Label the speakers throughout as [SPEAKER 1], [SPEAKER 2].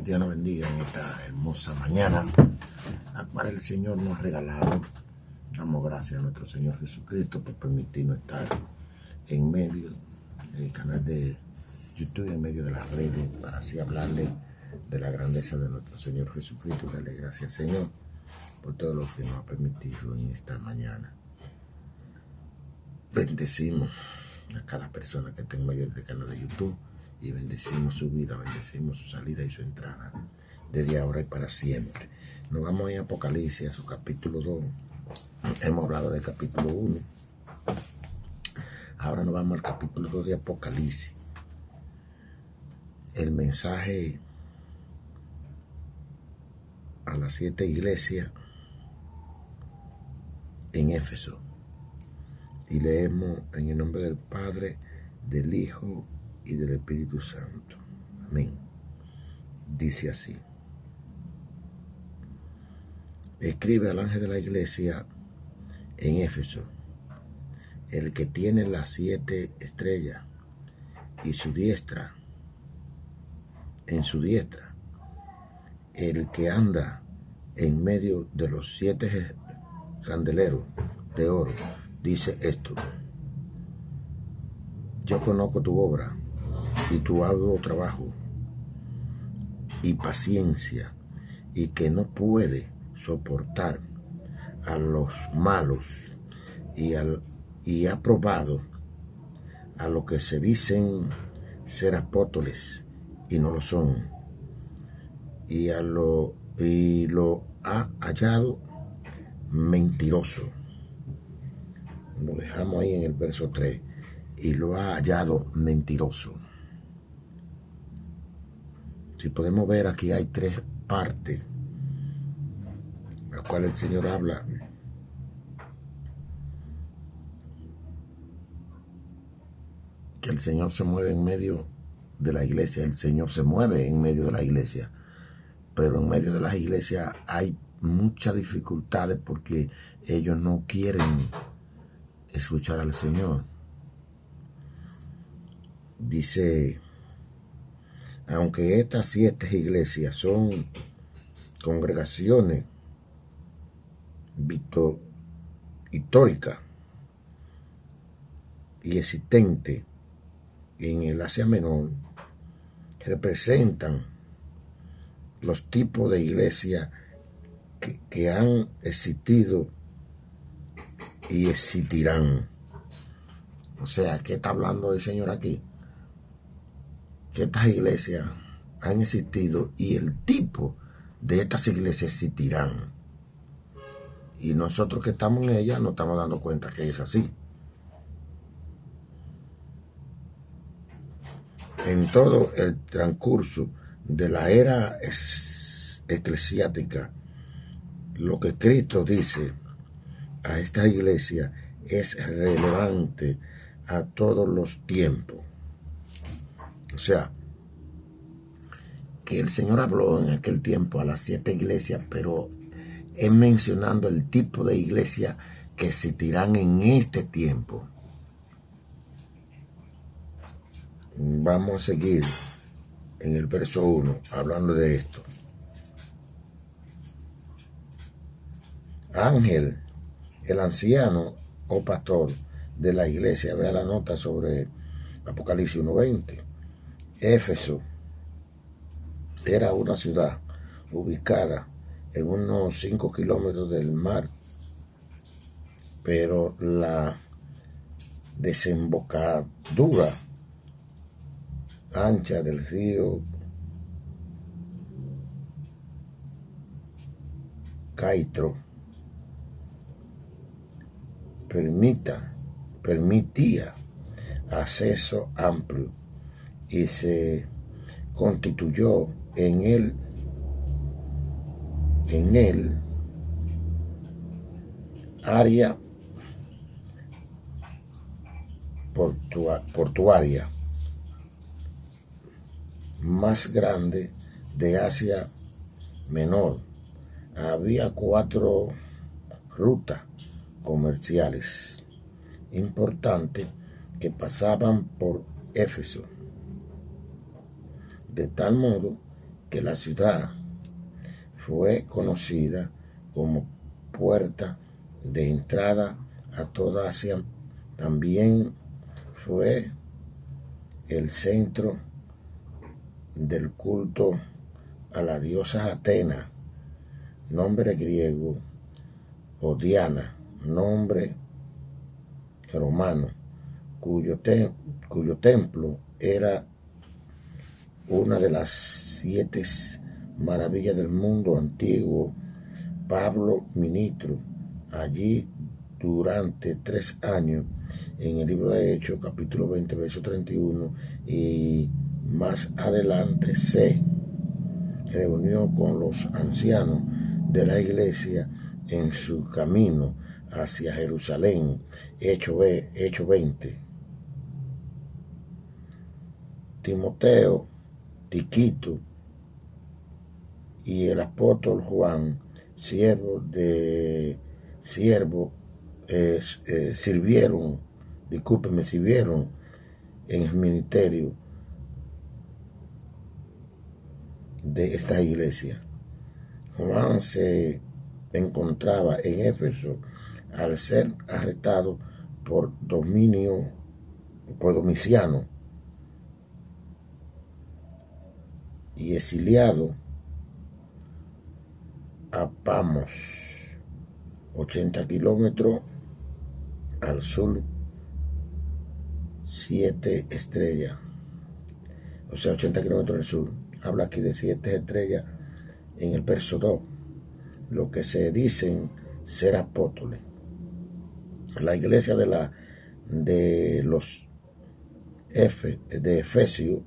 [SPEAKER 1] Dios nos bendiga en esta hermosa mañana, la cual el Señor nos ha regalado. Damos gracias a nuestro Señor Jesucristo por permitirnos estar en medio del canal de YouTube, en medio de las redes, para así hablarle de la grandeza de nuestro Señor Jesucristo. Darle gracias al Señor por todo lo que nos ha permitido en esta mañana. Bendecimos a cada persona que está en medio del canal de YouTube y bendecimos su vida, bendecimos su salida y su entrada desde ahora y para siempre. Nos vamos a Apocalipsis, a su capítulo 2. Hemos hablado del capítulo 1. Ahora nos vamos al capítulo 2 de Apocalipsis. El mensaje a las 7 iglesias en Éfeso. Y leemos en el nombre del Padre, del Hijo y del Espíritu Santo. Amén. Dice así: escribe al ángel de la iglesia en Éfeso, el que tiene las 7 estrellas y su diestra, en su diestra, el que anda en medio de los 7 candeleros de oro, dice esto: yo conozco tu obra y tu arduo trabajo y paciencia, y que no puede soportar a los malos, y ha probado a los que se dicen ser apóstoles y no lo son, y lo ha hallado mentiroso. Lo dejamos ahí en el verso 3. Y lo ha hallado mentiroso. Si podemos ver, aquí hay 3 partes, las cuales el Señor habla. Que el Señor se mueve en medio de la iglesia. El Señor se mueve en medio de la iglesia. Pero en medio de las iglesias hay muchas dificultades porque ellos no quieren escuchar al Señor. Dice: aunque estas 7 iglesias son congregaciones históricas y existentes en el Asia Menor, representan los tipos de iglesias que han existido y existirán. O sea, ¿qué está hablando el Señor aquí? Que estas iglesias han existido y el tipo de estas iglesias existirán. Y nosotros que estamos en ellas nos estamos dando cuenta que es así. En todo el transcurso de la era eclesiástica, lo que Cristo dice a esta iglesia es relevante a todos los tiempos. O sea, que el Señor habló en aquel tiempo a las 7 iglesias, pero es mencionando el tipo de iglesia que existirán en este tiempo. Vamos a seguir en el verso 1 hablando de esto. Ángel, el anciano o pastor de la iglesia, vea la nota sobre Apocalipsis 1:20. Éfeso era una ciudad ubicada en unos 5 kilómetros del mar, pero la desembocadura ancha del río Caitro permitía acceso amplio y se constituyó en el área portuaria más grande de Asia Menor. Había 4 rutas comerciales importantes que pasaban por Éfeso, de tal modo que la ciudad fue conocida como puerta de entrada a toda Asia. También fue el centro del culto a la diosa Atena, nombre griego, o Diana, nombre romano, cuyo templo era una de las 7 maravillas del mundo antiguo. Pablo ministro allí durante 3 años, en el libro de Hechos, capítulo 20, verso 31, y más adelante se reunió con los ancianos de la iglesia en su camino hacia Jerusalén. Hechos 20. Timoteo, Tiquito y el apóstol Juan, sirvieron en el ministerio de esta iglesia. Juan se encontraba en Éfeso al ser arrestado por Domiciano y exiliado a Pamos, 80 kilómetros al sur, 7 estrellas, o sea, 80 kilómetros al sur. Habla aquí de 7 estrellas en el verso 2, lo que se dicen ser apóstoles. La iglesia de Efesios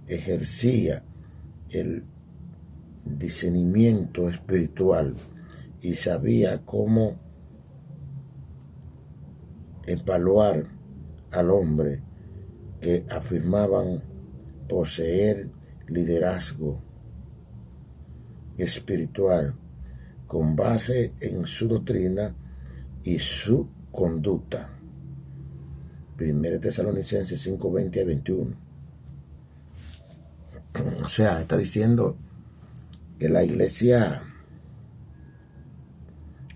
[SPEAKER 1] ejercía el discernimiento espiritual y sabía cómo evaluar al hombre que afirmaban poseer liderazgo espiritual con base en su doctrina y su conducta. 1 Tesalonicenses 5, 20 a 21. O sea, está diciendo que la iglesia,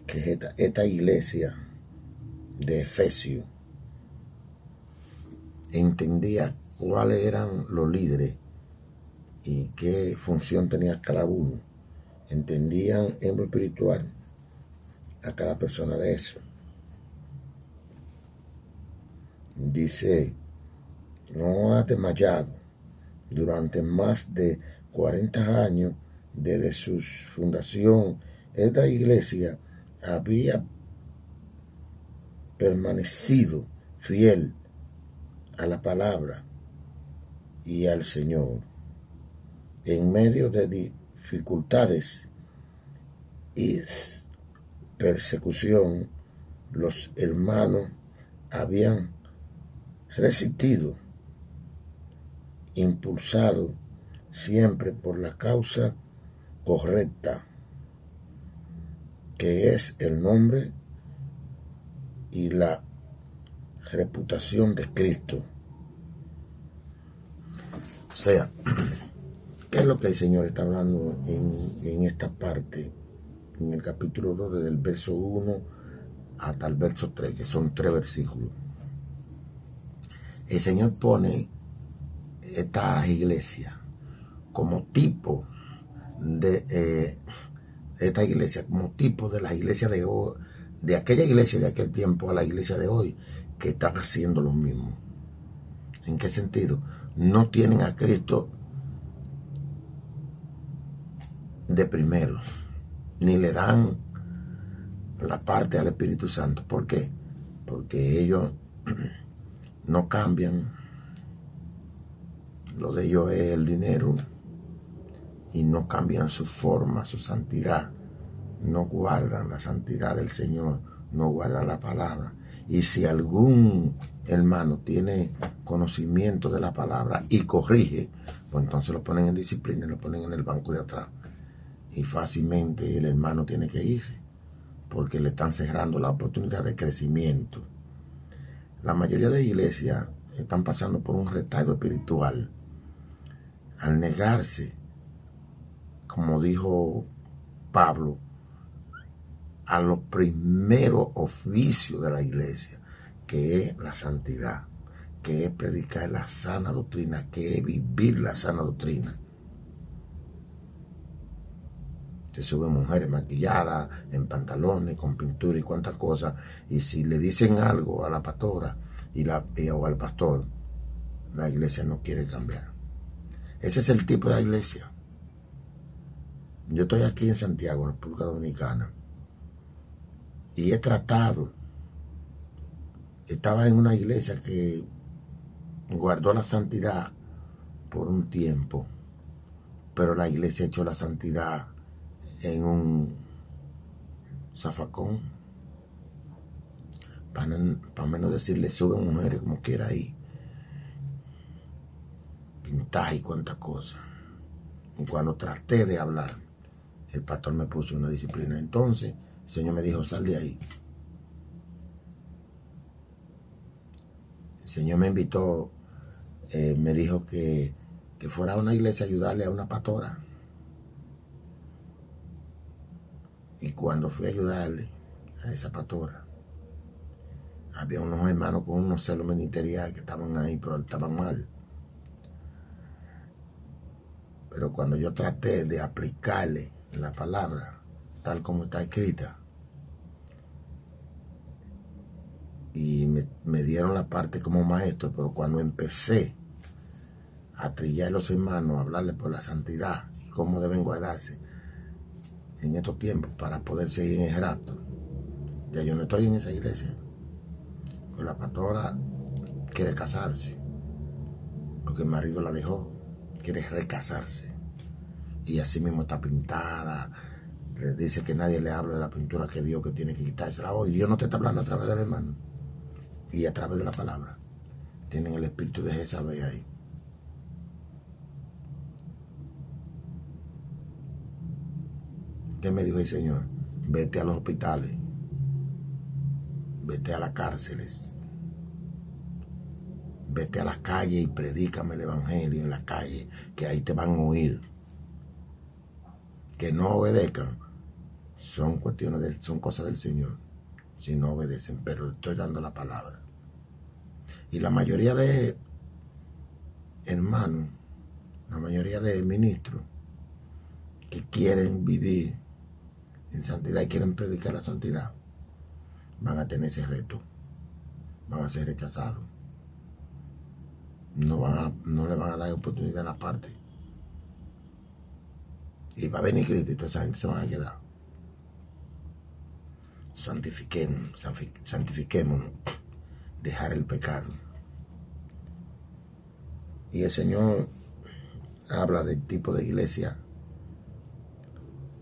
[SPEAKER 1] que esta iglesia de Efesios entendía cuáles eran los líderes y qué función tenía cada uno. Entendían en lo espiritual a cada persona de eso. Dice, no ha desmayado durante más de 40 años desde su fundación. Esta iglesia había permanecido fiel a la palabra y al Señor. En medio de dificultades y persecución, los hermanos habían resistido, impulsado siempre por la causa correcta, que es el nombre y la reputación de Cristo. O sea, ¿qué es lo que el Señor está hablando en esta parte? En el capítulo 2, desde el verso 1 hasta el verso 3, que son 3 versículos. El Señor pone esta iglesia como tipo de esta iglesia, como tipo de la iglesia de hoy, de aquella iglesia de aquel tiempo a la iglesia de hoy, que están haciendo lo mismo. ¿En qué sentido? No tienen a Cristo de primero, ni le dan la parte al Espíritu Santo. ¿Por qué? Porque ellos no cambian. Lo de ellos es el dinero y no cambian su forma, su santidad. No guardan la santidad del Señor, no guardan la palabra. Y si algún hermano tiene conocimiento de la palabra y corrige, pues entonces lo ponen en disciplina y lo ponen en el banco de atrás. Y fácilmente el hermano tiene que irse, porque le están cerrando la oportunidad de crecimiento. La mayoría de iglesias están pasando por un retardo espiritual. al negarse, como dijo Pablo, a los primeros oficios de la iglesia, que es la santidad, que es predicar la sana doctrina, que es vivir la sana doctrina. Se suben mujeres maquilladas, en pantalones, con pintura y cuantas cosas, y si le dicen algo a la pastora o al pastor, la iglesia no quiere cambiar. Ese es el tipo de la iglesia. Yo estoy aquí en Santiago, República Dominicana, y he tratado, estaba en una iglesia que guardó la santidad por un tiempo, pero la iglesia echó la santidad en un zafacón, para menos decirle, suben mujeres como quiera ahí, pintaje y cuantas cosas. Y cuando traté de hablar, el pastor me puso una disciplina. Entonces el Señor me dijo, sal de ahí. El Señor me invitó, me dijo que fuera a una iglesia a ayudarle a una pastora. Y cuando fui a ayudarle a esa pastora, había unos hermanos con unos celos ministeriales que estaban ahí, pero estaban mal. Pero cuando yo traté de aplicarle la palabra tal como está escrita, y me dieron la parte como maestro, pero cuando empecé a trillar a los hermanos, a hablarles por la santidad y cómo deben guardarse en estos tiempos para poder seguir en el rapto, ya yo no estoy en esa iglesia. Pues la pastora quiere casarse porque el marido la dejó, quiere recasarse, y así mismo está pintada. Le dice que nadie le hable de la pintura que Dios, que tiene que quitársela hoy. Dios no te está hablando a través del hermano y a través de la palabra. Tienen el espíritu de Jezabel ahí. ¿Qué me dijo el Señor? Vete a los hospitales, vete a las cárceles, vete a las calles y predícame el evangelio en las calles, que ahí te van a oír. Que no obedezcan son cuestiones son cosas del Señor si no obedecen, pero estoy dando la palabra. Y la mayoría de hermanos, la mayoría de ministros que quieren vivir en santidad y quieren predicar la santidad, van a tener ese reto, van a ser rechazados, no le van a dar oportunidad en la parte, y va a venir Cristo y toda esa gente se van a quedar. Santifiquémonos, dejar el pecado. Y el Señor habla del tipo de iglesia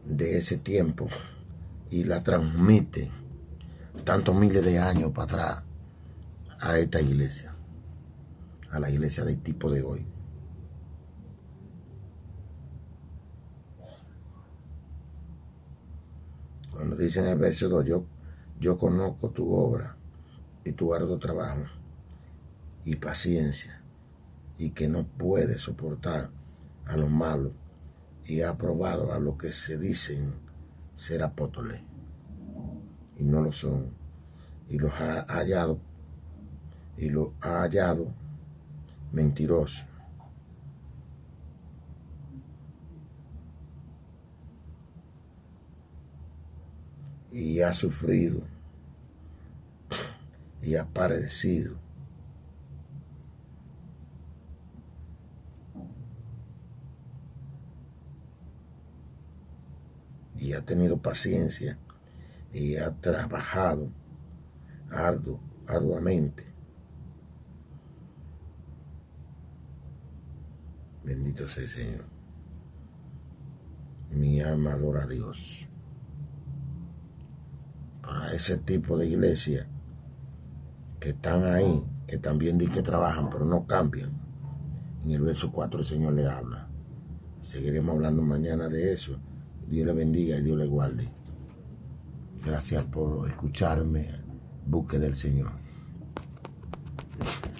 [SPEAKER 1] de ese tiempo y la transmite tantos miles de años para atrás a esta iglesia, a la iglesia del tipo de hoy. Cuando dice en el verso 2, yo conozco tu obra y tu arduo trabajo y paciencia, y que no puedes soportar a los malos, y ha probado a los que se dicen ser apóstoles y no lo son, y los ha hallado mentirosos. Y ha sufrido y ha padecido y ha tenido paciencia y ha trabajado arduamente. Bendito sea el Señor. Mi alma adora a Dios. Para ese tipo de iglesia que están ahí, que también dicen que trabajan, pero no cambian. En el verso 4 el Señor le habla. Seguiremos hablando mañana de eso. Dios le bendiga y Dios le guarde. Gracias por escucharme. Busque del Señor.